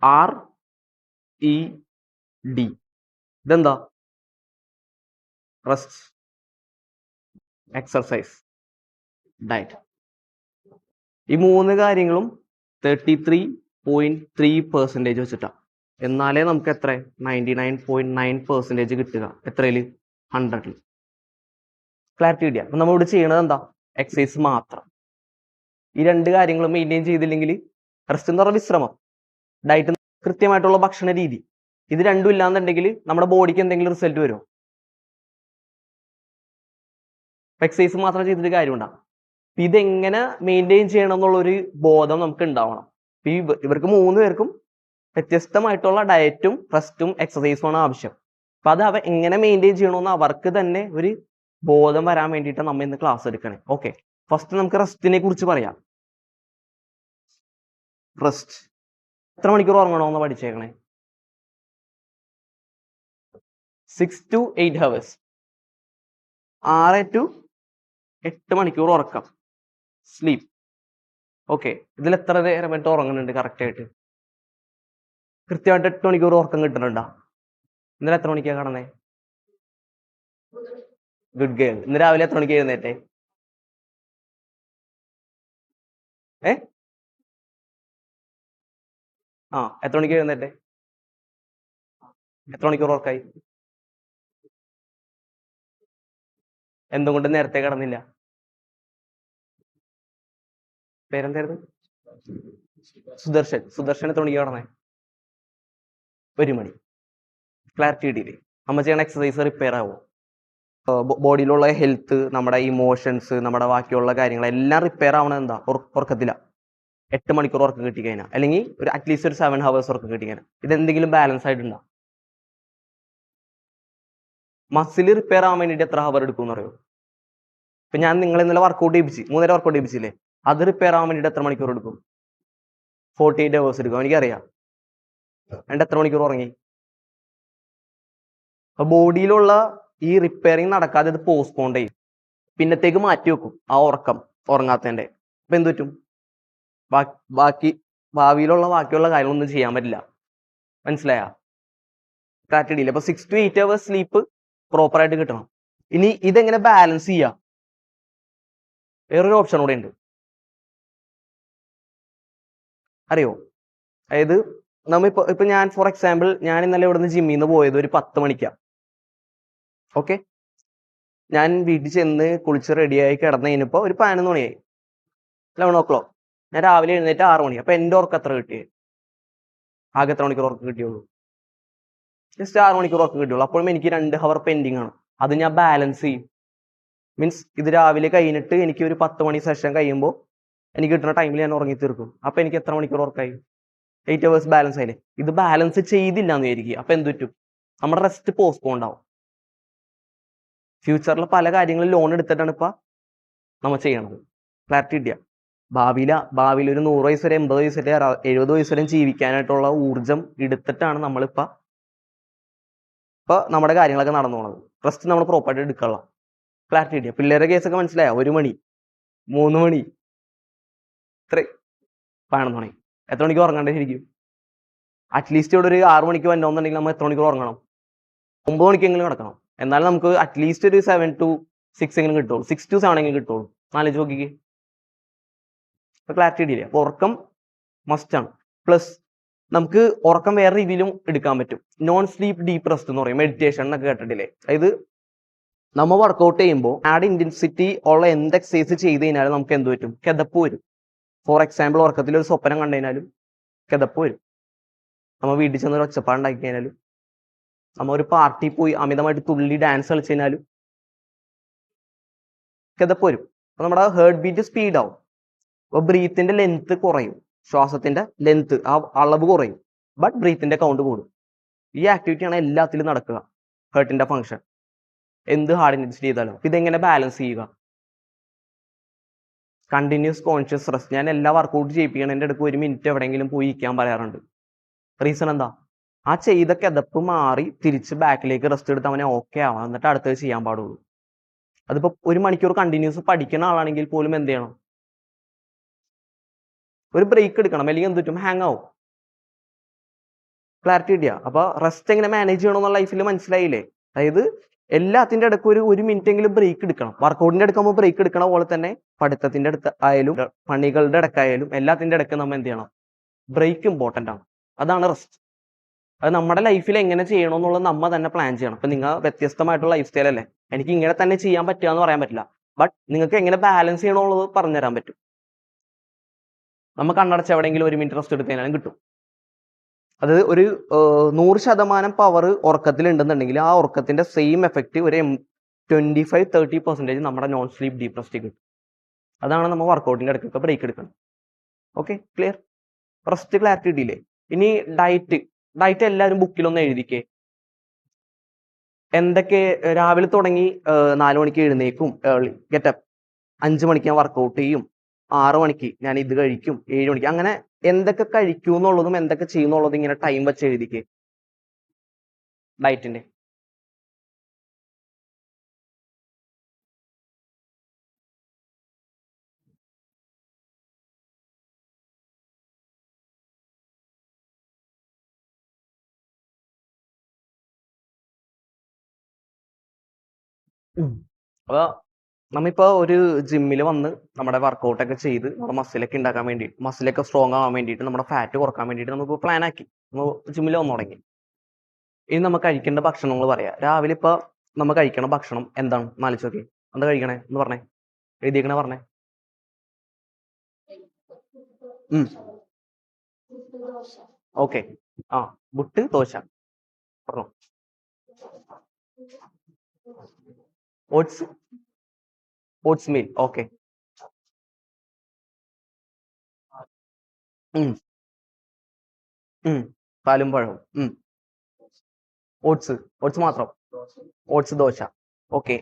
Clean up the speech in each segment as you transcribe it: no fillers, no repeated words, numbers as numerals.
RED. ഇതെന്താ? Rest, exercise, diet. ഈ 3 കാര്യങ്ങളും 33.3% വെച്ചിട്ടാണ്. എന്നാലേ നമുക്ക് എത്ര 99.9% കിട്ടുക. എത്രയില്? 100. ക്ലാരിറ്റി കിട്ടിയ? അപ്പൊ നമ്മൾ ഇവിടെ ചെയ്യണത് എന്താ? എക്സസൈസ് മാത്രം. ഈ 2 കാര്യങ്ങൾ മെയിൻറ്റെയിൻ ചെയ്തില്ലെങ്കിൽ, റെസ്റ്റ് എന്ന് പറഞ്ഞാൽ വിശ്രമം, ഡയറ്റ് കൃത്യമായിട്ടുള്ള ഭക്ഷണ രീതി, ഇത് രണ്ടും ഇല്ലാന്നുണ്ടെങ്കിൽ നമ്മുടെ ബോഡിക്ക് എന്തെങ്കിലും റിസൾട്ട് വരുമോ? എക്സസൈസ് മാത്രം ചെയ്തിട്ട് കാര്യമുണ്ടാ? ഇതെങ്ങനെ മെയിൻറ്റെയിൻ ചെയ്യണം എന്നുള്ളൊരു ബോധം നമുക്ക് ഉണ്ടാവണം. ഇവർക്ക് 3 പേർക്കും വ്യത്യസ്തമായിട്ടുള്ള ഡയറ്റും റെസ്റ്റും എക്സസൈസുമാണ് ആവശ്യം. അപ്പൊ അത് എങ്ങനെ മെയിൻറ്റെയിൻ ചെയ്യണമെന്ന് അവർക്ക് തന്നെ ഒരു ബോധം വരാൻ വേണ്ടിയിട്ട് നമ്മൾ ഇന്ന് ക്ലാസ് എടുക്കണേ. ഓക്കെ, ഫസ്റ്റ് നമുക്ക് റെസ്റ്റിനെ കുറിച്ച് പറയാം. റെസ്റ്റ് എത്ര മണിക്കൂർ ഉറങ്ങണമെന്ന് പഠിച്ചേക്കണേ? 6 to 8 hours. 6 to 8 മണിക്കൂർ ഉറക്കം, സ്ലീപ്പ്. ഓക്കെ, ഇതിൽ എത്ര നേരം വേണ്ടി ഉറങ്ങുന്നുണ്ട്? കറക്റ്റ് ആയിട്ട് കൃത്യമായിട്ട് 8 മണിക്കൂർ ഉറക്കം കിട്ടുന്നുണ്ടോ? ഇന്നലെ എത്ര മണിക്കാണ് കടന്നേ? Good girl. ഇന്ന് രാവിലെ എത്ര മണിക്ക് എഴുന്നേറ്റേ? എത്ര മണിക്ക് എഴുന്നേറ്റേ? എത്ര മണിക്കൂർ ഉറക്കായി? എന്തുകൊണ്ട് നേരത്തെ കിടന്നില്ല? പേരെന്തായിരുന്നു? സുദർശൻ. സുദർശൻ എത്ര മണിക്ക് കടന്നേ? 1 മണി. ക്ലാരിറ്റി കിട്ടിയില്ലേ? നമ്മൾ ചെയ്യണ എക്സസൈസ് റിപ്പയർ ആവും. ബോഡിയിലുള്ള ഹെൽത്ത്, നമ്മുടെ ഇമോഷൻസ്, നമ്മുടെ ബാക്കിയുള്ള കാര്യങ്ങളെല്ലാം റിപ്പയർ ആവണത് എന്താ? ഉറക്കത്തില. 8 മണിക്കൂർ ഉറക്കം കിട്ടിക്കഴിഞ്ഞാൽ, അല്ലെങ്കിൽ ഒരു അറ്റ്ലീസ്റ്റ് ഒരു 7 hours ഉറക്കം കിട്ടിക്കഴിഞ്ഞാൽ ഇതെന്തെങ്കിലും ബാലൻസ് ആയിട്ടുണ്ടോ? മസിൽ റിപ്പയർ ആവാൻ വേണ്ടിയിട്ട് എത്ര ഹവർ എടുക്കും എന്ന് അറിയോ? ഇപ്പൊ ഞാൻ നിങ്ങളെ ഇന്നലെ വർക്കൗട്ട് ചെയ്യിപ്പിച്ച് 3 നേരം വർക്കൗട്ട് ചെയ്യിപ്പിച്ചില്ലേ? അത് റിപ്പയർ ആവാൻ വേണ്ടിയിട്ട് എത്ര മണിക്കൂർ എടുക്കും? 48 hours എടുക്കും. എനിക്കറിയാം. എന്നിട്ട് എത്ര മണിക്കൂർ ഉറങ്ങി? അപ്പൊ ബോഡിയിലുള്ള ഈ റിപ്പയറിങ് നടക്കാതെ ഇത് പോസ്റ്റ്പോൺ ചെയ്യും, പിന്നത്തേക്ക് മാറ്റി വെക്കും ആ ഉറക്കം, ഉറങ്ങാത്തതിന്റെ. അപ്പൊ എന്ത് പറ്റും? ബാക്കി ഭാവിയിലുള്ള ബാക്കിയുള്ള കാര്യങ്ങളൊന്നും ചെയ്യാൻ പറ്റില്ല. മനസ്സിലായ? കാറ്റടിയില്ല. അപ്പൊ 6 to 8 hours സ്ലീപ്പ് പ്രോപ്പർ ആയിട്ട് കിട്ടണം. ഇനി ഇതെങ്ങനെ ബാലൻസ് ചെയ്യാം? വേറൊരു ഓപ്ഷൻ കൂടെ ഉണ്ട്, അറിയോ? അതായത് ഇപ്പൊ ഞാൻ ഫോർ എക്സാമ്പിൾ, ഞാൻ ഇന്നലെ ഇവിടുന്ന് ജിമ്മിൽ നിന്ന് പോയത് ഒരു 10 മണിക്കാണ്. ഓക്കെ, ഞാൻ വീട്ടിൽ ചെന്ന് കുളിച്ച് റെഡിയായി കിടന്നു കഴിഞ്ഞപ്പോ ഒരു 11 മണിയായി, 11 o'clock. ഞാൻ രാവിലെ എഴുന്നേറ്റ് 6 മണി. അപ്പൊ എന്റെ ഉറക്കം എത്ര കിട്ടിയേ? ആകെ എത്ര മണിക്കൂർ ഉറക്കം കിട്ടിയുള്ളൂ? ജസ്റ്റ് 6 മണിക്കൂർ ഉറക്കം കിട്ടിയുള്ളൂ. അപ്പോഴും എനിക്ക് 2 hour പെൻഡിങ് ആണ്. അത് ഞാൻ ബാലൻസ് ചെയ്യും. മീൻസ് ഇത് രാവിലെ കഴിഞ്ഞിട്ട് എനിക്ക് ഒരു 10 മണി സെഷൻ കഴിയുമ്പോൾ എനിക്ക് കിട്ടുന്ന ടൈമിൽ ഞാൻ ഉറങ്ങി തീർക്കും. അപ്പൊ എനിക്ക് എത്ര മണിക്കൂർ ഉറക്കായി? 8 hours ബാലൻസ് ആയില്ലേ? ഇത് ബാലൻസ് ചെയ്തില്ല എന്ന് വിചാരിക്കുക, അപ്പൊ എന്ത് പറ്റും? നമ്മുടെ റെസ്റ്റ് പോസ്റ്റ്പോൺ ആവും. ഫ്യൂച്ചറിൽ പല കാര്യങ്ങളും ലോൺ എടുത്തിട്ടാണ് ഇപ്പൊ നമ്മൾ ചെയ്യണത്. ക്ലാരിറ്റി കിട്ടിയ? ഭാവിയിൽ ഒരു 100 വയസ്സ് വരെ, 80 വയസ്സ് വരെ, 70 വയസ്സ് വരെ ജീവിക്കാനായിട്ടുള്ള ഊർജം എടുത്തിട്ടാണ് നമ്മളിപ്പോ നമ്മുടെ കാര്യങ്ങളൊക്കെ നടന്നു പോണത്. റെസ്റ്റ് നമ്മൾ പ്രോപ്പറായിട്ട് എടുക്കണം. ക്ലാരിറ്റി കിട്ടിയ? പിള്ളേരുടെ കേസൊക്കെ മനസ്സിലായ? 1 മണി, 3 മണി, ഇത്ര 11 മണി. എത്ര മണിക്ക് ഉറങ്ങണ്ടേ ശരിക്കും? അറ്റ്ലീസ്റ്റ് ഇവിടെ ഒരു 6 മണിക്ക് വന്നോന്നുണ്ടെങ്കിൽ നമ്മൾ എത്ര മണിക്കൂർ ഉറങ്ങണം? 9 മണിക്കെങ്കിലും കിടക്കണം. എന്നാലും നമുക്ക് അറ്റ്ലീസ്റ്റ് ഒരു 7 to 6 എങ്കിലും കിട്ടുള്ളൂ. 6 to 7 എങ്കിലും കിട്ടുള്ളൂ. നാലോചിച്ച് നോക്കിക്കേ. ക്ലാരിറ്റി കിട്ടിയില്ലേ? അപ്പൊ ഉറക്കം മസ്റ്റ് ആണ്. പ്ലസ് നമുക്ക് ഉറക്കം വേറെ രീതിയിലും എടുക്കാൻ പറ്റും. നോൺ സ്ലീപ്പ് ഡീപ്പ് റെസ്റ്റ് എന്ന് പറയും, മെഡിറ്റേഷൻ എന്നൊക്കെ കേട്ടിട്ടില്ലേ? അതായത് നമ്മൾ വർക്കൗട്ട് ചെയ്യുമ്പോൾ ആഡ് ഇന്റൻസിറ്റി ഉള്ള എന്ത് എക്സസൈസ് ചെയ്ത് കഴിഞ്ഞാലും നമുക്ക് എന്ത് പറ്റും? കിതപ്പ് വരും. ഫോർ എക്സാമ്പിൾ, ഉറക്കത്തിൽ ഒരു സ്വപ്നം കണ്ടു കഴിഞ്ഞാലും കിതപ്പ് വരും. നമ്മൾ വീട്ടിൽ ചെന്നൊരു ഒച്ചപ്പാടുണ്ടാക്കി കഴിഞ്ഞാലും, നമ്മൾ ഒരു പാർട്ടി പോയി അമിതമായിട്ട് തുള്ളി ഡാൻസ് കളിച്ചു കഴിഞ്ഞാലും കിതപ്പ് വരും. അപ്പൊ നമ്മുടെ ഹേർട്ട് ബീറ്റ് സ്പീഡ് ആവും. അപ്പൊ ബ്രീത്തിന്റെ ലെങ്ത് കുറയും, ശ്വാസത്തിന്റെ ലെങ്ത്, ആ അളവ് കുറയും, ബട്ട് ബ്രീത്തിന്റെ കൗണ്ട് കൂടും. ഈ ആക്ടിവിറ്റിയാണ് എല്ലാത്തിലും നടക്കുക. ഹേർട്ടിന്റെ ഫംഗ്ഷൻ എന്ത് ഹാർഡ് ഇന്റൻസിറ്റി ചെയ്താലും. ഇതെങ്ങനെ ബാലൻസ് ചെയ്യുക? Continuous conscious rest. ഞാൻ എല്ലാ വർക്കൗട്ട് ചെയ്യിപ്പിക്കണം, എൻ്റെ അടുക്ക് 1 മിനിറ്റ് എവിടെയെങ്കിലും പോയി ഇരിക്കാൻ പറയാറുണ്ട്. റീസൺ എന്താ? ആ ചെയ്ത കിതപ്പ് മാറി തിരിച്ച് ബാക്കിലേക്ക് റെസ്റ്റ് എടുത്ത് അവനെ ഓക്കെ ആവാം, എന്നിട്ട് അടുത്തത് ചെയ്യാൻ പാടുള്ളൂ. അതിപ്പോ 1 മണിക്കൂർ കണ്ടിന്യൂസ് പഠിക്കുന്ന ആളാണെങ്കിൽ പോലും എന്ത് ചെയ്യണം? ഒരു ബ്രേക്ക് എടുക്കണം, അല്ലെങ്കിൽ എന്ത് പറ്റും? ഹാങ് ആവും. ക്ലാരിറ്റി കിട്ടിയ? അപ്പൊ റെസ്റ്റ് എങ്ങനെ മാനേജ് ചെയ്യണമെന്നുള്ള ലൈഫിൽ മനസ്സിലായില്ലേ? അതായത് എല്ലാത്തിന്റെ ഇടയ്ക്ക് ഒരു മിനിറ്റ് എങ്കിലും ബ്രേക്ക് എടുക്കണം. വർക്കൗട്ടിന്റെ ഇടയ്ക്ക് ബ്രേക്ക് എടുക്കണ പോലെ തന്നെ പഠിത്തത്തിന്റെ അടുത്ത് ആയാലും പണികളുടെ ഇടയ്ക്കായാലും എല്ലാത്തിന്റെ ഇടയ്ക്ക് നമ്മൾ എന്ത് ചെയ്യണം? ബ്രേക്ക് ഇമ്പോർട്ടന്റ് ആണ്. അതാണ് റെസ്റ്റ്. അത് നമ്മുടെ ലൈഫിൽ എങ്ങനെ ചെയ്യണമെന്നുള്ളത് നമ്മൾ തന്നെ പ്ലാൻ ചെയ്യണം. അപ്പൊ നിങ്ങൾ വ്യത്യസ്തമായിട്ടുള്ള ലൈഫ് സ്റ്റൈൽ അല്ലേ, എനിക്ക് ഇങ്ങനെ തന്നെ ചെയ്യാൻ പറ്റുക എന്ന് പറയാൻ പറ്റില്ല. ബട്ട് നിങ്ങൾക്ക് എങ്ങനെ ബാലൻസ് ചെയ്യണമെന്നുള്ളത് പറഞ്ഞുതരാൻ പറ്റും. നമുക്ക് കണ്ണടച്ച് എവിടെയെങ്കിലും ഒരു മിനിറ്റ് റെസ്റ്റ് എടുത്ത് കഴിഞ്ഞാലും കിട്ടും. അത് ഒരു 100% പവർ ഉറക്കത്തിൽ ഉണ്ടെന്നുണ്ടെങ്കിൽ ആ ഉറക്കത്തിന്റെ സെയിം എഫക്റ്റ് ഒരു 25-30% നമ്മുടെ നോൺ സ്ലീപ്പ് ഡീപ് റെസ്റ്റ് കിട്ടും. അതാണ് നമ്മൾ വർക്കൗട്ടിന്റെ ഇടയ്ക്കൊക്കെ ബ്രേക്ക് എടുക്കണം. Okay, clear? റെസ്റ്റ് ക്ലാരിറ്റി കിട്ടിയില്ലേ? ഇനി ഡയറ്റ് എല്ലാവരും ബുക്കിലൊന്ന് എഴുതിക്കേ. എന്തൊക്കെ രാവിലെ തുടങ്ങി 4 മണിക്ക് എഴുന്നേക്കും, ഗെറ്റപ്പ്. 5 മണിക്ക് ഞാൻ വർക്കൗട്ട് ചെയ്യും, 6 മണിക്ക് ഞാൻ ഇത് കഴിക്കും, 7 മണിക്ക്, അങ്ങനെ എന്തൊക്കെ കഴിക്കൂ എന്നുള്ളതും എന്തൊക്കെ ചെയ്യുന്നുള്ളതും ഇങ്ങനെ ടൈം വെച്ച് എഴുതിക്കേ ഡയറ്റിന്റെ. അപ്പൊ നമ്മിപ്പോ ഒരു ജിമ്മിൽ വന്ന് നമ്മുടെ വർക്കൗട്ടൊക്കെ ചെയ്ത് നമ്മുടെ മസിലൊക്കെ ഉണ്ടാക്കാൻ വേണ്ടി, മസിലൊക്കെ സ്ട്രോങ് ആവാൻ വേണ്ടിയിട്ട്, നമ്മുടെ ഫാറ്റ് കുറക്കാൻ വേണ്ടിയിട്ട് നമുക്ക് പ്ലാൻ ആക്കി ജിമ്മിൽ വന്നു തുടങ്ങി. ഇനി നമുക്ക് കഴിക്കേണ്ട ഭക്ഷണങ്ങൾ പറയാം. രാവിലെ ഇപ്പൊ നമ്മൾ കഴിക്കണ ഭക്ഷണം എന്താണ് ആലോചിച്ച് എന്താ കഴിക്കണേ എന്ന് പറഞ്ഞേ, എഴുതിയേക്കണേ പറഞ്ഞേ. ഓക്കെ, ആ പുട്ട് ദോശ പറഞ്ഞോ. Oats meal, okay. പാലും പഴവും. ഓട്സ് മാത്രം, ഓട്സ് ദോശ. ഓക്കെ,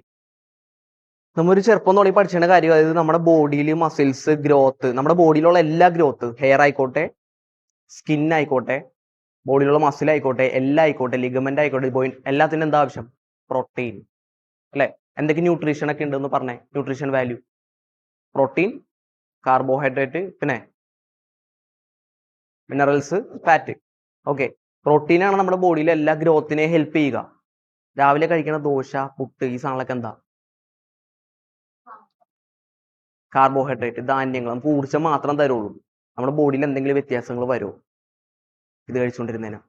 നമ്മൊരു ചെറുപ്പം തുടങ്ങി പഠിച്ചേണ്ട കാര്യം, അതായത് നമ്മുടെ ബോഡിയിൽ മസിൽസ് ഗ്രോത്ത്, നമ്മുടെ ബോഡിയിലുള്ള എല്ലാ ഗ്രോത്ത്, ഹെയർ ആയിക്കോട്ടെ, സ്കിൻ ആയിക്കോട്ടെ, ബോഡിയിലുള്ള മസിൽ ആയിക്കോട്ടെ, എല്ലാം ആയിക്കോട്ടെ, ലിഗമെന്റ് ആയിക്കോട്ടെ, എല്ലാത്തിനും എന്താ ആവശ്യം? പ്രോട്ടീൻ അല്ലെ? എന്തൊക്കെ ന്യൂട്രീഷൻ ഒക്കെ ഉണ്ടെന്ന് പറഞ്ഞേ, ന്യൂട്രീഷൻ വാല്യൂ. പ്രോട്ടീൻ, കാർബോഹൈഡ്രേറ്റ്, പിന്നെ മിനറൽസ്, ഫാറ്റ്. ഓക്കെ, പ്രോട്ടീനാണ് നമ്മുടെ ബോഡിയിലെ എല്ലാ ഗ്രോത്തിനെ ഹെൽപ്പ് ചെയ്യുക. രാവിലെ കഴിക്കുന്ന ദോശ, പുട്ട്, ഈ സാധനങ്ങളൊക്കെ എന്താ? കാർബോഹൈഡ്രേറ്റ്, ധാന്യങ്ങൾ. നമുക്ക് ഊർജ്ജം മാത്രം തരുള്ളൂ. നമ്മുടെ ബോഡിയിൽ എന്തെങ്കിലും വ്യത്യാസങ്ങൾ വരുമോ ഇത് കഴിച്ചുകൊണ്ടിരുന്നതിന്?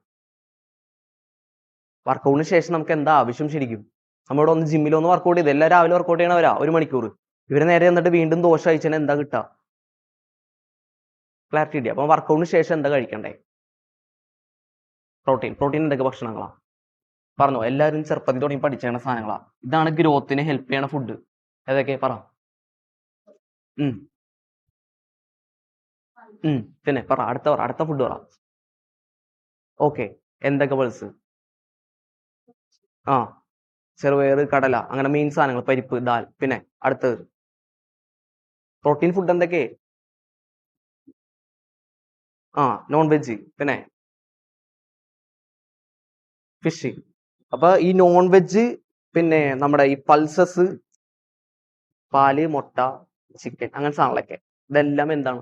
വർക്കൗട്ടിന് ശേഷം നമുക്ക് എന്താ ആവശ്യം ശരിക്കും? നമ്മളിവിടെ ഒന്ന് ജിമ്മിൽ ഒന്ന് വർക്കൗട്ട് ചെയ്ത്, എല്ലാം രാവിലെ വർക്കൗട്ട് ചെയ്യണവരാ 1 മണിക്കൂർ. ഇവരെ നേരെ എന്നിട്ട് വീണ്ടും ദോശ കഴിച്ചാൽ എന്താ കിട്ടുക? ക്ലാരിറ്റി കിട്ടിയ? അപ്പൊ വർക്കൗട്ടിന് ശേഷം എന്താ കഴിക്കണ്ടേ? പ്രോട്ടീൻ എന്തൊക്കെ ഭക്ഷണങ്ങളാ പറഞ്ഞോ? എല്ലാവരും ചെറുപ്പത്തിൽ തുടങ്ങി പഠിച്ചേണ സാധനങ്ങളാ. ഇതാണ് ഗ്രോത്തിനെ ഹെൽപ്പ് ചെയ്യണ ഫുഡ്. ഏതൊക്കെ പറ. പിന്നെ പറ, അടുത്ത ഫുഡ് പറ. ഓക്കെ, എന്തൊക്കെ പൾസ്? ആ, ചെറുപയർ, കടല, അങ്ങനെ മെയിൻ സാധനങ്ങൾ, പരിപ്പ്, ദാൽ. പിന്നെ അടുത്തത് പ്രോട്ടീൻ ഫുഡ് എന്തൊക്കെ? നോൺ വെജ്, പിന്നെ ഫിഷ്. അപ്പൊ ഈ നോൺ വെജ്, പിന്നെ നമ്മുടെ ഈ പൾസസ്, പാല്, മുട്ട, ചിക്കൻ, അങ്ങനെ സാധനങ്ങളൊക്കെ, ഇതെല്ലാം എന്താണ്?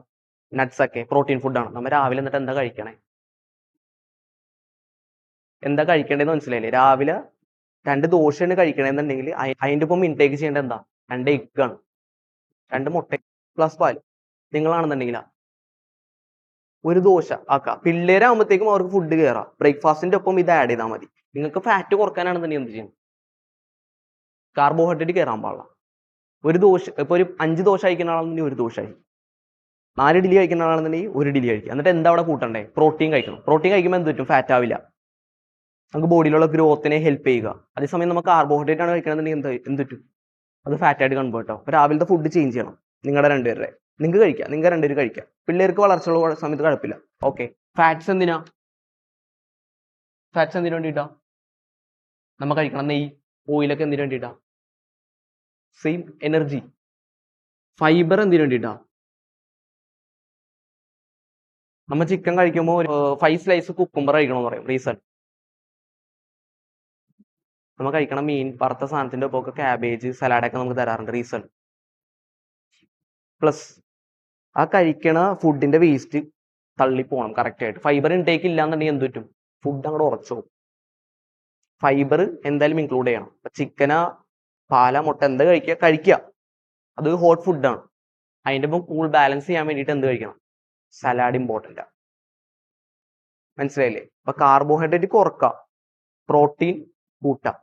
നട്ട്സ് ഒക്കെ പ്രോട്ടീൻ ഫുഡാണ്. നമ്മൾ രാവിലെ എന്നിട്ട് എന്താ കഴിക്കണേ? എന്താ കഴിക്കേണ്ടതെന്ന് മനസ്സിലായില്ലേ? രാവിലെ 2 ദോശയാണ് കഴിക്കണമെന്നുണ്ടെങ്കിൽ അതിന്റെ ഒപ്പം ഇൻടേക്ക് ചെയ്യേണ്ടത് എന്താ? 2 എഗ്ഗാണ്, 2 മുട്ട പ്ലസ് പാല്. നിങ്ങളാണെന്നുണ്ടെങ്കിലാ 1 ദോശ ആക്കാം. പിള്ളേരാകുമ്പോഴത്തേക്കും അവർക്ക് ഫുഡ് കയറാം. ബ്രേക്ക്ഫാസ്റ്റിന്റെ ഒപ്പം ഇത് ആഡ് ചെയ്താൽ മതി. നിങ്ങൾക്ക് ഫാറ്റ് കുറക്കാനാണെന്നുണ്ടെങ്കിൽ എന്ത് ചെയ്യണം? കാർബോഹൈഡ്രേറ്റ് കയറാൻ പാടില്ല. 1 ദോശ, ഇപ്പൊ ഒരു 5 ദോശ കഴിക്കുന്ന ആളാണെന്നുണ്ടെങ്കിൽ 1 ദോശ കഴിക്കും. 4 ഇഡ്ഡലി കഴിക്കുന്ന ആളാണെന്നുണ്ടെങ്കിൽ 1 ഇഡ്ഡലി കഴിക്കും. എന്നിട്ട് എന്താ അവിടെ കൂട്ടണ്ടേ? പ്രോട്ടീൻ കഴിക്കണം. പ്രോട്ടീൻ കഴിക്കുമ്പോൾ എന്ത് പറ്റും? ഫാറ്റ് ആവില്ല. നമുക്ക് ബോഡിയിലുള്ള ഗ്രോത്തിനെ ഹെൽപ്പ് ചെയ്യുക. അതേസമയം നമുക്ക് കാർബോഹൈഡ്രേറ്റ് ആണ് കഴിക്കണമെന്നുണ്ടെങ്കിൽ എന്ത് പറ്റും? അത് ഫാറ്റ് ആയിട്ട് കൺവേർട്ട് ആവും. രാവിലത്തെ ഫുഡ് ചേഞ്ച് ചെയ്യണം. നിങ്ങളുടെ രണ്ടുപേരുടെ നിങ്ങൾക്ക് കഴിക്കാം, നിങ്ങൾ രണ്ടുപേരും കഴിക്കാം. പിള്ളേർക്ക് വളർച്ചയുള്ള സമയത്ത് കുഴപ്പമില്ല. ഓക്കെ, ഫാറ്റ്സ് എന്തിനാ വേണ്ടിയിട്ടാ നമ്മൾ കഴിക്കണം? നെയ്യ്, ഓയിലൊക്കെ എന്തിനു വേണ്ടിയിട്ടാ? Same energy. ഫൈബർ എന്തിനു വേണ്ടിയിട്ടാ? നമ്മൾ ചിക്കൻ കഴിക്കുമ്പോൾ 5 സ്ലൈസ് കുക്കുംബർ കഴിക്കണം പറയും. റീസൺ, നമ്മൾ കഴിക്കണം മീൻ വറുത്ത സാധനത്തിന്റെ ഒപ്പം ക്യാബേജ്, സലാഡൊക്കെ നമുക്ക് തരാറുണ്ട്. റീസൺ പ്ലസ് ആ കഴിക്കണ ഫുഡിന്റെ വേസ്റ്റ് തള്ളി പോകണം കറക്റ്റ് ആയിട്ട്. ഫൈബർ ഇൻടേക്ക് ഇല്ലാന്നുണ്ടെങ്കിൽ എന്ത് പറ്റും? ഫുഡ് അങ്ങോട്ട് ഉറച്ചു. ഫൈബർ എന്തായാലും ഇൻക്ലൂഡ് ചെയ്യണം. ചിക്കനാ, പാല, മുട്ട എന്ത് കഴിക്കുക. അത് ഹോട്ട് ഫുഡാണ്. അതിൻ്റെ ഒപ്പം കൂൾ ബാലൻസ് ചെയ്യാൻ വേണ്ടിയിട്ട് എന്ത് കഴിക്കണം? സലാഡ് ഇമ്പോർട്ടൻ്റ് ആണ്. മനസ്സിലായില്ലേ? അപ്പൊ കാർബോഹൈഡ്രേറ്റ് കുറക്കുക, പ്രോട്ടീൻ കൂട്ടുക.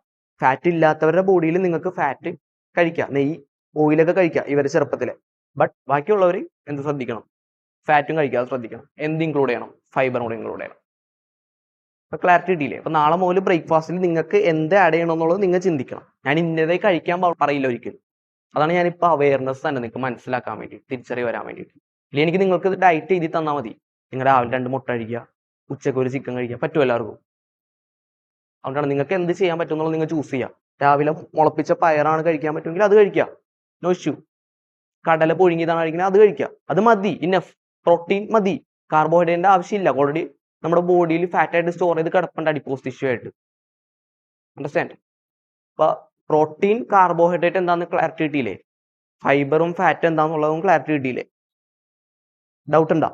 ഫാറ്റ് ഇല്ലാത്തവരുടെ ബോഡിയിൽ നിങ്ങൾക്ക് ഫാറ്റ് കഴിക്കുക, നെയ്യ്, ഓയിലൊക്കെ കഴിക്കുക ഇവരെ ചെറുപ്പത്തിലെ. ബട്ട് ബാക്കിയുള്ളവർ എന്ത് ശ്രദ്ധിക്കണം? ഫാറ്റും കഴിക്കാതെ ശ്രദ്ധിക്കണം. എന്ത് ഇൻക്ലൂഡ് ചെയ്യണം? ഫൈബർ കൂടെ ഇൻക്ലൂഡ് ചെയ്യണം. അപ്പൊ ക്ലാരിറ്റി കിട്ടിയില്ലേ? അപ്പൊ നാളെ മുതൽ ബ്രേക്ക്ഫാസ്റ്റിൽ നിങ്ങൾക്ക് എന്ത് ആഡ് ചെയ്യണം എന്നുള്ളത് നിങ്ങൾ ചിന്തിക്കണം. ഞാൻ ഇന്നതേ കഴിക്കാൻ പറയില്ല ഒരിക്കലും. അതാണ് ഞാനിപ്പോൾ അവയർനെസ് തന്നെ നിങ്ങൾക്ക് മനസ്സിലാക്കാൻ വേണ്ടി, തിരിച്ചറിവ് വരാൻ വേണ്ടിയിട്ട്. ഇല്ലെങ്കിൽ എനിക്ക് നിങ്ങൾക്ക് ഡയറ്റ് എഴുതി തന്നാൽ മതി. നിങ്ങൾ രാവിലെ 2 മുട്ട കഴിക്കുക, ഉച്ചക്ക് ഒരു ചിക്കൻ കഴിക്കുക, പറ്റും എല്ലാവർക്കും. അതുകൊണ്ടാണ് നിങ്ങൾക്ക് എന്ത് ചെയ്യാൻ പറ്റും എന്നുള്ളത് നിങ്ങൾ ചൂസ് ചെയ്യുക. രാവിലെ മുളപ്പിച്ച പയറാണ് കഴിക്കാൻ പറ്റുമെങ്കിൽ അത് കഴിക്കുക, നോ ഇഷ്യൂ. കടല പുഴുങ്ങിയതാണ് കഴിക്കുന്നത്, അത് കഴിക്കുക, അത് മതി. ഇനഫ് പ്രോട്ടീൻ മതി. കാർബോഹൈഡ്രേറ്റിന്റെ ആവശ്യമില്ല. ഓൾറെഡി നമ്മുടെ ബോഡിയിൽ ഫാറ്റ് ആയിട്ട് സ്റ്റോർ ചെയ്ത് കിടപ്പുണ്ട്, അഡിപ്പോസ് ടിഷ്യൂ ആയിട്ട്. അണ്ടർസ്റ്റാൻഡ്? അപ്പൊ പ്രോട്ടീൻ, കാർബോഹൈഡ്രേറ്റ് എന്താണെന്ന് ക്ലാരിറ്റി കിട്ടിയില്ലേ? ഫൈബറും ഫാറ്റ് എന്താണെന്നുള്ളതും ക്ലാരിറ്റി കിട്ടിയില്ലേ? ഡൗട്ട് ഉണ്ടോ?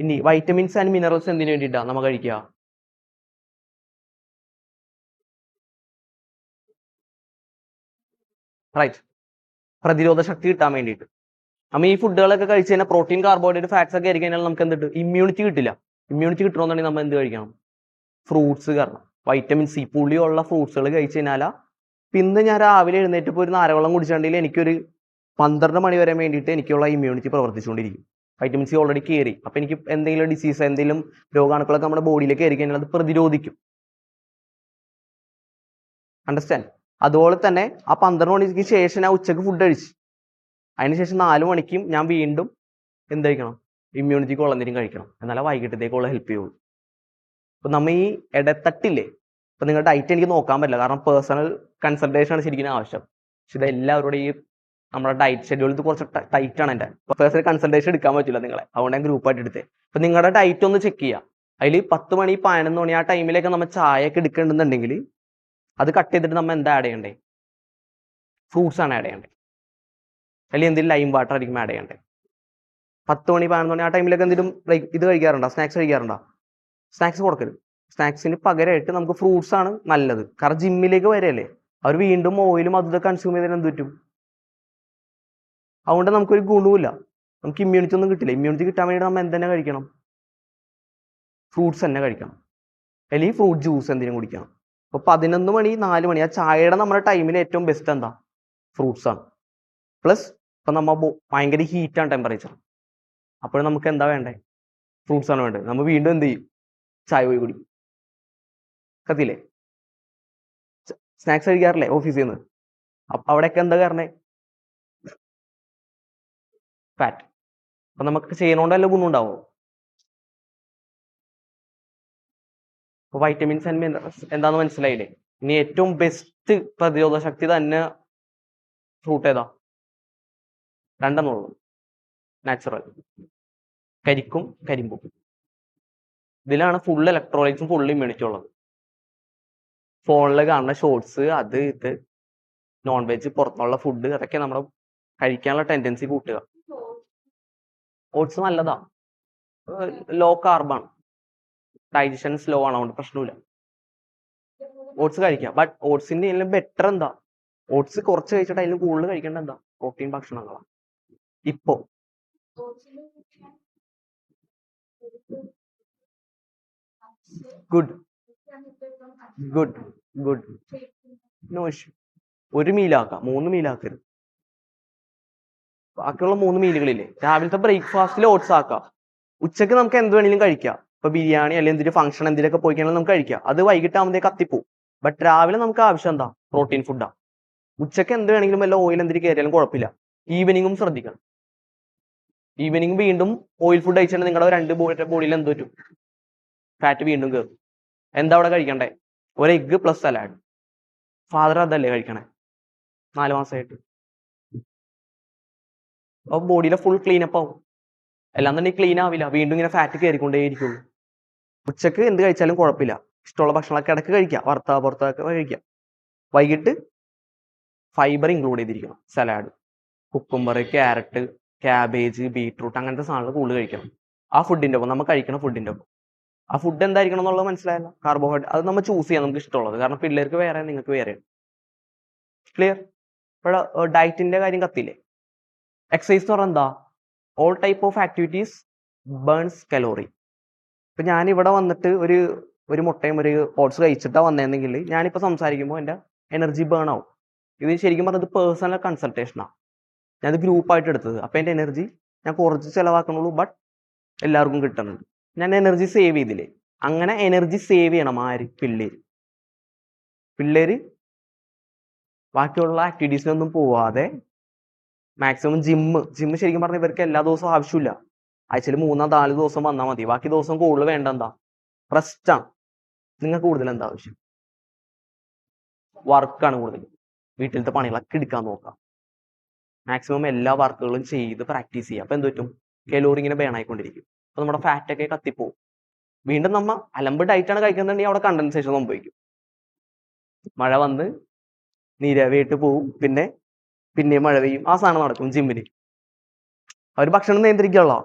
ഇനി വൈറ്റമിൻസ് ആൻഡ് മിനറൽസ് എന്തിനു വേണ്ടിയിട്ടാണ് നമ്മൾ കഴിക്കുക? റൈറ്റ്, പ്രതിരോധ ശക്തി കിട്ടാൻ വേണ്ടിയിട്ട്. നമ്മൾ ഈ ഫുഡുകളൊക്കെ കഴിച്ച് കഴിഞ്ഞാൽ പ്രോട്ടീൻ, കാർബോഹൈഡ്രേറ്റ്, ഫാറ്റ്സ് ഒക്കെ ആയിരിക്കും കഴിഞ്ഞാൽ നമുക്ക് എന്തിട്ട്? ഇമ്മ്യൂണിറ്റി കിട്ടില്ല. ഇമ്മ്യൂണിറ്റി കിട്ടണമെന്നുണ്ടെങ്കിൽ നമ്മൾ എന്ത് കഴിക്കണം? ഫ്രൂട്ട്സ് കാരണം. വൈറ്റമിൻ സി പുളിയുള്ള ഫ്രൂട്ട്സുകൾ കഴിച്ച് കഴിഞ്ഞാൽ പിന്നെ ഞാൻ രാവിലെ എഴുന്നേറ്റ് ഇപ്പോൾ ഒരു നാരവെള്ളം കുടിച്ചിട്ടുണ്ടെങ്കിൽ എനിക്കൊരു 12 മണി വരെ വേണ്ടിയിട്ട് എനിക്കുള്ള ഇമ്മ്യൂണിറ്റി പ്രവർത്തിച്ചുകൊണ്ടിരിക്കും. വൈറ്റമിൻ സി ഓൾറെഡി കയറി. അപ്പം എനിക്ക് എന്തെങ്കിലും ഡിസീസ്, എന്തെങ്കിലും രോഗാണുക്കളൊക്കെ നമ്മുടെ ബോഡിയിലേക്ക് കയറി കഴിഞ്ഞാൽ അത് പ്രതിരോധിക്കും. അണ്ടർസ്റ്റാൻഡ്? അതുപോലെ തന്നെ ആ 12 മണിക്ക് ശേഷം ഞാൻ ഉച്ചക്ക് ഫുഡ് കഴിച്ച് അതിനുശേഷം 4 മണിക്കും ഞാൻ വീണ്ടും എന്ത് കഴിക്കണം? ഇമ്മ്യൂണിറ്റിക്ക് ഉള്ള എന്തെങ്കിലും കഴിക്കണം. എന്നാലേ വൈകിട്ടത്തേക്കുള്ള ഹെൽപ്പ് ചെയ്യുള്ളൂ. അപ്പൊ നമ്മ ഈ ഇടത്തട്ടില്ലേ, ഇപ്പൊ നിങ്ങളുടെ ഡയറ്റ് എനിക്ക് നോക്കാൻ പറ്റില്ല, കാരണം പേഴ്സണൽ കൺസൾട്ടേഷൻ ആണ് ശരിക്കും ആവശ്യം. പക്ഷെ ഇത് എല്ലാവരോടും ഈ നമ്മുടെ ഡയറ്റ് ഷെഡ്യൂൾ ഇത് കുറച്ച് ടൈറ്റ് ആണ്. എൻ്റെ പേഴ്സണൽ കൺസൾട്ടേഷൻ എടുക്കാൻ പറ്റില്ല നിങ്ങളെ, അതുകൊണ്ട് ഞാൻ ഗ്രൂപ്പായിട്ട് എടുത്തേ. അപ്പൊ നിങ്ങളുടെ ഡയറ്റ് ഒന്ന് ചെക്ക് ചെയ്യുക. അതിൽ 10 മണി 11 മണി ആ ടൈമിലേക്ക് നമ്മൾ ചായ ഒക്കെ എടുക്കേണ്ടെന്നുണ്ടെങ്കിൽ അത് കട്ട് ചെയ്തിട്ട് നമ്മൾ എന്താ ആഡ് ചെയ്യണ്ടേ? ഫ്രൂട്ട്സ് ആണ് ആഡ് ചെയ്യേണ്ടത്. അല്ലെങ്കിൽ എന്തെങ്കിലും ലൈം വാട്ടർ ആയിരിക്കും ആഡ് ചെയ്യേണ്ടത്. 10 മണി 11 മണി ആ ടൈമിലൊക്കെ എന്തെങ്കിലും ഇത് കഴിക്കാറുണ്ടോ? സ്നാക്സ് കഴിക്കാറുണ്ടോ? സ്നാക്സ് കൊടുക്കരുത്. സ്നാക്സിന് പകരമായിട്ട് നമുക്ക് ഫ്രൂട്ട്സ് ആണ് നല്ലത്. കാരണം ജിമ്മിലേക്ക് വരെയല്ലേ, അവർ വീണ്ടും ഓയിലും അതും കൺസ്യൂം ചെയ്തതിന് എന്ത് പറ്റും? അതുകൊണ്ട് നമുക്കൊരു ഗുണവുമില്ല, നമുക്ക് ഇമ്മ്യൂണിറ്റി ഒന്നും കിട്ടില്ല. ഇമ്മ്യൂണിറ്റി കിട്ടാൻ വേണ്ടി നമ്മൾ എന്തെന്നെ കഴിക്കണം? ഫ്രൂട്ട്സ് തന്നെ കഴിക്കണം, അല്ലെങ്കിൽ ഫ്രൂട്ട് ജ്യൂസ് എന്തെങ്കിലും കുടിക്കണം. അപ്പോൾ 11 മണി 4 മണി ആ ചായയുടെ നമ്മുടെ ടൈമിൽ ഏറ്റവും ബെസ്റ്റ് എന്താ? ഫ്രൂട്ട്സ് ആണ്. പ്ലസ് ഇപ്പം നമ്മൾ ഭയങ്കര ഹീറ്റാണ് ടെമ്പറേച്ചർ, അപ്പോൾ നമുക്ക് എന്താ വേണ്ടേ? ഫ്രൂട്ട്സ് ആണ് വേണ്ടത്. നമ്മൾ വീണ്ടും എന്ത് ചെയ്യും? ചായ പോയി കുടിക്കും. കത്തില്ലേ? സ്നാക്സ് കഴിക്കാറില്ലേ ഓഫീസിൽ നിന്ന്? അപ്പം അവിടെയൊക്കെ എന്താ കാരണേ? ഫാറ്റ്. അപ്പം നമുക്ക് ചെയ്യണോണ്ട് വല്ല ഗുണം ഉണ്ടാവോ? അപ്പോൾ വൈറ്റമിൻസ് ആൻഡ് മിനറൽസ് എന്താണെന്ന് മനസ്സിലായില്ലേ? ഇനി ഏറ്റവും ബെസ്റ്റ് പ്രതിരോധ ശക്തി തന്നെ ഫ്രൂട്ട് ഏതാ? 2 നാച്ചുറൽ, കരിക്കും കരിമ്പും. ഇതിലാണ് ഫുൾ ഇലക്ട്രോലൈറ്റ്സും ഫുൾ ഇമ്മ്യൂണിറ്റി ഉള്ളത്. ഫോണിൽ കാണുന്ന ഷോർട്സ്, അത് ഇത് നോൺ വെജ്, പുറത്തുള്ള ഫുഡ്, അതൊക്കെ നമ്മൾ കഴിക്കാനുള്ള ടെൻഡൻസി കൂട്ടുക. ഓട്സ് നല്ലതാ, ലോ കാർബാണ്, ഡൈജഷൻ സ്ലോ ആണ്, അതുകൊണ്ട് പ്രശ്നമില്ല. ഓട്സ് കഴിക്കാം. ബട്ട് ഓട്സിന്റെ എല്ലാം ബെറ്റർ എന്താ? ഓട്സ് കുറച്ച് കഴിച്ചിട്ട് അതിലും കൂടുതൽ കഴിക്കേണ്ട എന്താ? പ്രോട്ടീൻ ഭക്ഷണങ്ങളാണ്. ഇപ്പോ good good good no issue. 1 മീലാക്കാം, 3 മീലാക്കരുത്. ബാക്കിയുള്ള 3 മീലുകളില്ലേ, രാവിലത്തെ ബ്രേക്ക്ഫാസ്റ്റിൽ ഓട്സ് ആക്കാം. ഉച്ചക്ക് നമുക്ക് എന്ത് വേണമെങ്കിലും കഴിക്കാം. ഇപ്പൊ ബിരിയാണി അല്ലെങ്കിൽ എന്തെങ്കിലും ഫംഗ്ഷൻ എന്തെങ്കിലുമൊക്കെ പോയി കഴിഞ്ഞാൽ നമുക്ക് കഴിക്കാം. അത് വൈകിട്ടാകുമ്പോഴത്തേക്ക് കത്തിപ്പോവും. ബട്ട് രാവിലെ നമുക്ക് ആവശ്യം എന്താ? പ്രോട്ടീൻ ഫുഡാണ്. ഉച്ചക്ക് എന്ത് വേണമെങ്കിലും വല്ല ഓയിൽ എന്തെങ്കിലും കയറിയാലും കുഴപ്പമില്ല. ഈവനിങ്ങും ശ്രദ്ധിക്കണം. ഈവനിങ് വീണ്ടും ഓയിൽ ഫുഡ് കഴിച്ചിട്ട് നിങ്ങളുടെ ബോഡിയിൽ എന്ത് പറ്റും? ഫാറ്റ് വീണ്ടും കയറും. എന്താ അവിടെ കഴിക്കണ്ടേ? ഒരു എഗ്ഗ് പ്ലസ് സലാഡ്. ഫാദർ അതല്ലേ കഴിക്കണേ 4 മാസമായിട്ട്? അപ്പൊ ബോഡിയിലെ ഫുൾ ക്ലീനപ്പ് ആവും. എല്ലാം തന്നെ ക്ലീൻ ആവില്ല, വീണ്ടും ഇങ്ങനെ ഫാറ്റ് കയറിക്കൊണ്ടേയിരിക്കുള്ളൂ. ഉച്ചക്ക് എന്ത് കഴിച്ചാലും കുഴപ്പമില്ല, ഇഷ്ടമുള്ള ഭക്ഷണമൊക്കെ ഇടയ്ക്ക് കഴിക്കാം, വറുത്ത പുറത്തൊക്കെ കഴിക്കാം. വൈകിട്ട് ഫൈബർ ഇൻക്ലൂഡ് ചെയ്തിരിക്കണം. Salad, cucumber, carrot, cabbage, beetroot, അങ്ങനത്തെ സാധനങ്ങൾ കൂടുതൽ കഴിക്കണം. ആ ഫുഡിൻ്റെ ഒപ്പം, നമ്മൾ കഴിക്കുന്ന ഫുഡിൻ്റെ ഒപ്പം. ആ ഫുഡ് എന്തായിരിക്കണം എന്നുള്ളത് മനസ്സിലായല്ലോ. കാർബോഹൈഡ്രേറ്റ് അത് നമ്മൾ ചൂസ് ചെയ്യാം നമുക്ക് ഇഷ്ടമുള്ളത്. കാരണം പിള്ളേർക്ക് വേറെ നിങ്ങൾക്ക് വേറെ. ക്ലിയർ? ഇപ്പോൾ ഡയറ്റിന്റെ കാര്യം കത്തില്ലേ. എക്സസൈസ് എന്ന് പറഞ്ഞാൽ എന്താ? All type of activities burns calorie. ഇപ്പൊ ഞാൻ ഇവിടെ വന്നിട്ട് ഒരു മുട്ടയും ഒരു ഓട്സ് കഴിച്ചിട്ടാ വന്നതെങ്കിൽ ഞാനിപ്പോ സംസാരിക്കുമ്പോൾ എൻ്റെ എനർജി ബേൺ ആവും. ഇത് ശരിക്കും പറഞ്ഞത് പേഴ്സണൽ കൺസൾട്ടേഷനാണ്. ഞാനത് ഗ്രൂപ്പായിട്ട് എടുത്തത്. അപ്പൊ എൻ്റെ എനർജി ഞാൻ കുറച്ച് ചിലവാക്കണുള്ളൂ, ബട്ട് എല്ലാവർക്കും കിട്ടുന്നുണ്ട്. ഞാൻ എനർജി സേവ് ചെയ്തില്ലേ. അങ്ങനെ എനർജി സേവ് ചെയ്യണം ആര്? പിള്ളേര് ബാക്കിയുള്ള ആക്ടിവിറ്റീസിനൊന്നും പോവാതെ മാക്സിമം ജിമ്മ് ശരിക്കും പറഞ്ഞാൽ ഇവർക്ക് എല്ലാ ദിവസവും ആവശ്യമില്ല. ആഴ്ചയിൽ 3-4 ദിവസം വന്നാൽ മതി. ബാക്കി ദിവസം കൂടുതൽ വേണ്ട എന്താ? റെസ്റ്റാണ്. നിങ്ങൾക്ക് കൂടുതൽ എന്താ ആവശ്യം? വർക്കാണ് കൂടുതൽ. വീട്ടിലത്തെ പണികളൊക്കെ എടുക്കാൻ നോക്കാം. മാക്സിമം എല്ലാ വർക്കുകളും ചെയ്ത് പ്രാക്ടീസ് ചെയ്യുക. അപ്പൊ എന്ത് പറ്റും? കലോറി ഇങ്ങനെ ബേൺ ആയിക്കൊണ്ടിരിക്കും. അപ്പൊ നമ്മുടെ ഫാറ്റ് ഒക്കെ കത്തിപ്പോവും. വീണ്ടും നമ്മ അലമ്പ് ഡയറ്റാണ് കഴിക്കുന്നുണ്ടെങ്കിൽ അവിടെ കണ്ടൻസേഷൻ സംഭവിക്കും. മഴ വന്ന് നീരാവിയായിട്ട് പോവും. പിന്നെയും മഴ പെയ്യും. ആ സാധനം നടക്കും ജിമ്മിന്. അവർ ഭക്ഷണം നിയന്ത്രിക്കാനുള്ള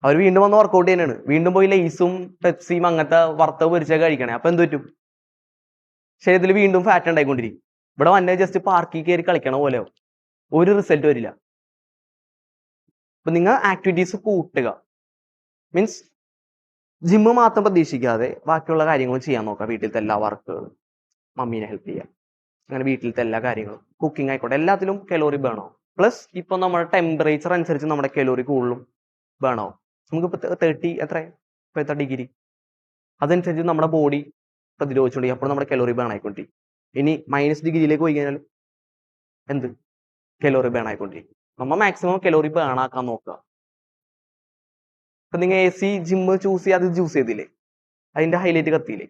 അവർ വീണ്ടും വന്ന് വർക്കൗട്ട് ചെയ്യാനാണ്. വീണ്ടും പോയി ലൈസും പെപ്സിയും അങ്ങനത്തെ വറുത്ത പൊരിച്ചൊക്കെ കഴിക്കണേ. അപ്പൊ എന്ത് പറ്റും? ശരീരത്തിൽ വീണ്ടും ഫാറ്റ് ഉണ്ടായിക്കൊണ്ടിരിക്കും. ഇവിടെ വന്നെ ജസ്റ്റ് പാർക്കിൽ കയറി കളിക്കണ പോലെയോ ഒരു റിസൾട്ട് വരില്ല. അപ്പൊ നിങ്ങൾ ആക്ടിവിറ്റീസ് കൂട്ടുക. മീൻസ് ജിമ്മ് മാത്രം പ്രതീക്ഷിക്കാതെ ബാക്കിയുള്ള കാര്യങ്ങളും ചെയ്യാൻ നോക്കുക. വീട്ടിലത്തെ എല്ലാ വർക്കുകളും മമ്മീനെ ഹെൽപ്പ് ചെയ്യുക. അങ്ങനെ വീട്ടിലത്തെ എല്ലാ കാര്യങ്ങളും കുക്കിംഗ് ആയിക്കോട്ടെ, എല്ലാത്തിലും കലോറി ബേൺ ആവും. പ്ലസ് ഇപ്പൊ നമ്മുടെ ടെമ്പറേച്ചർ അനുസരിച്ച് നമ്മുടെ കലോറി കൂടുതലും ബേൺ ആവും. നമുക്കിപ്പോ 30 ഇപ്പോഴത്തെ ഡിഗ്രി അതനുസരിച്ച് നമ്മുടെ ബോഡി പ്രതിരോധിച്ചുകൊണ്ടിരിക്കും. അപ്പോൾ നമ്മുടെ കലോറി ബേൺ ആയിക്കൊണ്ടിരിക്കും. ഇനി -ഡിഗ്രിയിലേക്ക് പോയി കഴിഞ്ഞാൽ എന്ത്? കലോറി ബേൺ ആയിക്കൊണ്ടിരിക്കും. നമ്മൾ മാക്സിമം കലോറി ബേൺ ആക്കാൻ നോക്കുക. ഇപ്പൊ നിങ്ങൾ AC ജിമ്മ് ചൂസ് ചെയ്യാതെ ചൂസ് ചെയ്തില്ലേ, അതിന്റെ ഹൈലൈറ്റ് കത്തിയില്ലേ.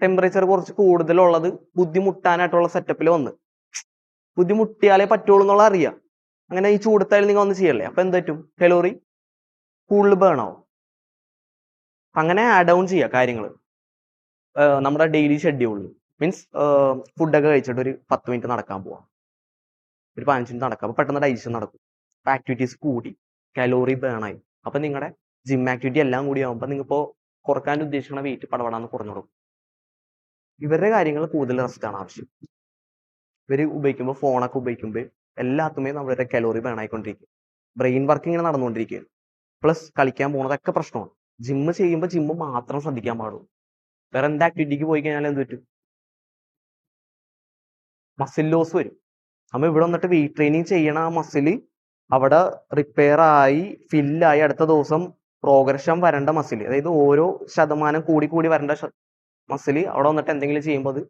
ടെമ്പറേച്ചർ കുറച്ച് കൂടുതലുള്ളത് ബുദ്ധിമുട്ടാനായിട്ടുള്ള സെറ്റപ്പിൽ വന്ന് ബുദ്ധിമുട്ടിയാലേ പറ്റുള്ളൂ എന്നുള്ള അറിയാം. അങ്ങനെ ഈ ചൂടത്തായാലും നിങ്ങൾ ഒന്ന് ചെയ്യല്ലേ. അപ്പൊ എന്ത് പറ്റും? കലോറി കൂടുതൽ ബേൺ ആവും. അങ്ങനെ ആഡ് ഡൗൺ ചെയ്യുക കാര്യങ്ങൾ നമ്മുടെ ഡെയിലി ഷെഡ്യൂളിൽ. മീൻസ് ഫുഡൊക്കെ കഴിച്ചിട്ട് ഒരു 10 മിനിറ്റ് നടക്കാൻ പോവാം, ഒരു 15 മിനിറ്റ് നടക്കാം. അപ്പൊ പെട്ടെന്ന് ഡൈജഷൻ നടക്കും. അപ്പൊ ആക്ടിവിറ്റീസ് കൂടി കലോറി ബേൺ ആയി. അപ്പൊ നിങ്ങളുടെ ജിം ആക്ടിവിറ്റി എല്ലാം കൂടി ആകുമ്പോൾ നിങ്ങളിപ്പോ കുറക്കാൻ ഉദ്ദേശിക്കുന്ന വെയിറ്റ് പടപടാന്ന് കുറഞ്ഞു കൊടുക്കും. ഇവരുടെ കാര്യങ്ങൾ കൂടുതൽ റെസ്റ്റ് ആണ് ആവശ്യം. ഇവർ ഉപയോഗിക്കുമ്പോൾ ഫോണൊക്കെ ഉപയോഗിക്കുമ്പോൾ എല്ലാത്തുമേ നമ്മുടെ കലോറി ബേൺ ആയിക്കൊണ്ടിരിക്കും. ബ്രെയിൻ വർക്ക് ഇങ്ങനെ നടന്നുകൊണ്ടിരിക്കുകയാണ്. പ്ലസ് കളിക്കാൻ പോകുന്നതൊക്കെ പ്രശ്നമാണ്. ജിമ്മ് ചെയ്യുമ്പോൾ ജിമ്മ് മാത്രം ശ്രദ്ധിക്കാൻ പാടുള്ളൂ. വേറെ എന്ത് ആക്ടിവിറ്റിക്ക് പോയി കഴിഞ്ഞാൽ എന്ത് പറ്റും? മസിൽ ലോസ് വരും. നമ്മൾ ഇവിടെ വന്നിട്ട് വെയിറ്റ് ട്രെയിനിങ് ചെയ്യണ ആ മസിൽ അവിടെ റിപ്പയർ ആയി ഫില്ലായി അടുത്ത ദിവസം പ്രോഗ്രഷൻ വരേണ്ട മസിൽ, അതായത് ഓരോ ശതമാനം കൂടി വരേണ്ട മസിൽ അവിടെ വന്നിട്ട് എന്തെങ്കിലും ചെയ്യുമ്പോൾ അത്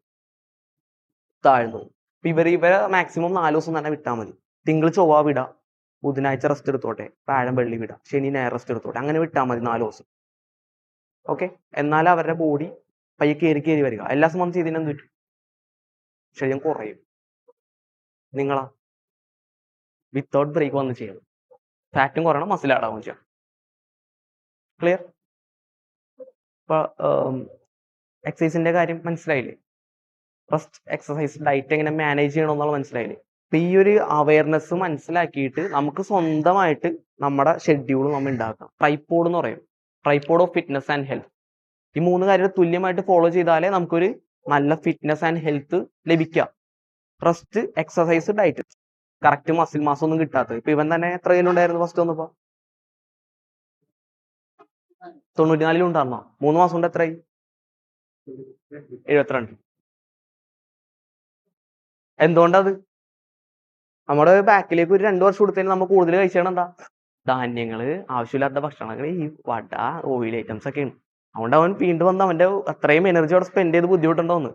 താഴ്ന്നു. ഇവരെ മാക്സിമം 4 ദിവസം തന്നെ വിട്ടാൽ മതി. തിങ്കൾ ചൊവ്വ വിടാം, ബുധനാഴ്ച റെസ്റ്റ് എടുത്തോട്ടെ, വ്യാഴം വെള്ളി വിടാം, ശനി ഞായർ റെസ്റ്റ് എടുത്തോട്ടെ. അങ്ങനെ വിട്ടാൽ മതി 4 ദിവസം. ഓക്കെ. എന്നാൽ അവരുടെ ബോഡി പയ്യെ കയറി വരിക. എല്ലാ സമയം ചെയ്തതിന് എന്ത് പറ്റും? ശരീരം കുറയും. നിങ്ങളാ വിത്തൗട്ട് ബ്രേക്ക് വന്ന് ചെയ്യണം. ഫാറ്റും കുറയണം, മസിൽ ആഡാവും ചെയ്യണം. ക്ലിയർ? ഇപ്പൊ എക്സസൈസിന്റെ കാര്യം മനസ്സിലായില്ലേ? റെസ്റ്റ്, എക്സസൈസ്, ഡയറ്റ് എങ്ങനെ മാനേജ് ചെയ്യണമെന്നുള്ള മനസ്സിലായില്ലേ? അപ്പൊ ഈ ഒരു അവയർനെസ് മനസ്സിലാക്കിയിട്ട് നമുക്ക് സ്വന്തമായിട്ട് നമ്മുടെ ഷെഡ്യൂൾ നമ്മൾ ഉണ്ടാക്കാം. ട്രൈപോഡ് എന്ന് പറയും, tripod of fitness and health. ഈ 3 കാര്യങ്ങൾ തുല്യമായിട്ട് ഫോളോ ചെയ്താലേ നമുക്കൊരു നല്ല ഫിറ്റ്നസ് ആൻഡ് ഹെൽത്ത് ലഭിക്കാം. Rest, exercise, diet. Correct muscle mass ഒന്നും കിട്ടാത്തത്. ഇപ്പൊ ഇവൻ തന്നെ എത്ര കിലോ ഉണ്ടായിരുന്നു ഫസ്റ്റ് വന്നപ്പോ? 94 ഉണ്ടായിരുന്നോ? 3 മാസം കൊണ്ട് എത്രയായി? 72. എന്തുകൊണ്ടത്? നമ്മുടെ ബാക്കിലേക്ക് ഒരു 2 വർഷം കൊടുത്തതിന് നമ്മൾ കൂടുതൽ കഴിച്ചാണ് എന്താ? ധാന്യങ്ങള്, ആവശ്യമില്ലാത്ത ഭക്ഷണങ്ങൾ, ഈ വട, ഓയിൽ ഐറ്റംസ് ഒക്കെയാണ്. അതുകൊണ്ട് അവൻ വീണ്ടും വന്ന് അവന്റെ അത്രയും എനർജി അവിടെ സ്പെൻഡ് ചെയ്ത് ബുദ്ധിമുട്ടുണ്ടോന്ന്